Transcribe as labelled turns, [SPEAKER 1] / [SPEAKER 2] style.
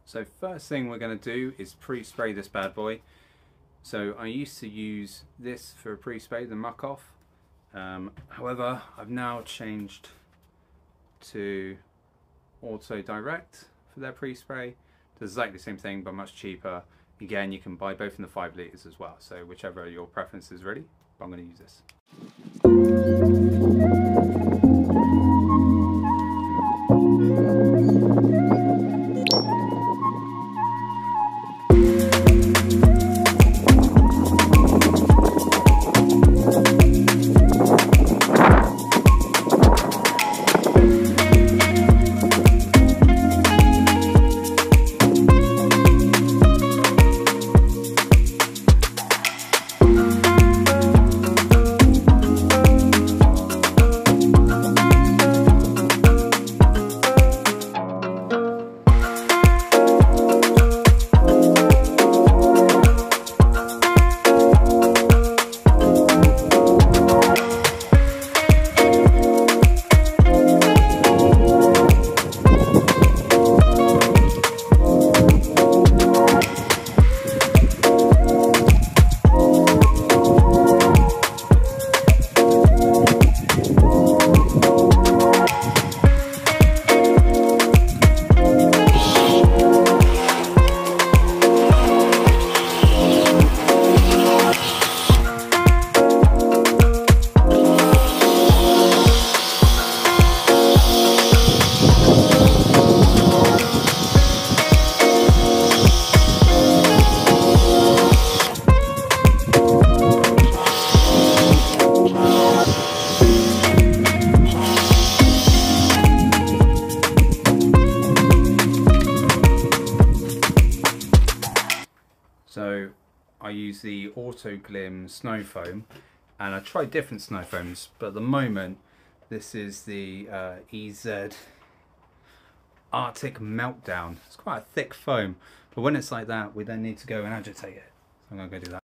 [SPEAKER 1] So first thing we're going to do is pre-spray this bad boy. So I used to use this for a pre-spray, the muck off. However, I've now changed to Auto Direct for their pre-spray. Does exactly the same thing but much cheaper. Again, you can buy both in the 5 litres as well, so whichever your preference is really, but I'm going to use this. So I use the Auto Glim snow foam, and I tried different snow foams, but at the moment this is the EZ Arctic Meltdown. It's quite a thick foam, but when it's like that we then need to go and agitate it. So I'm going to go do that.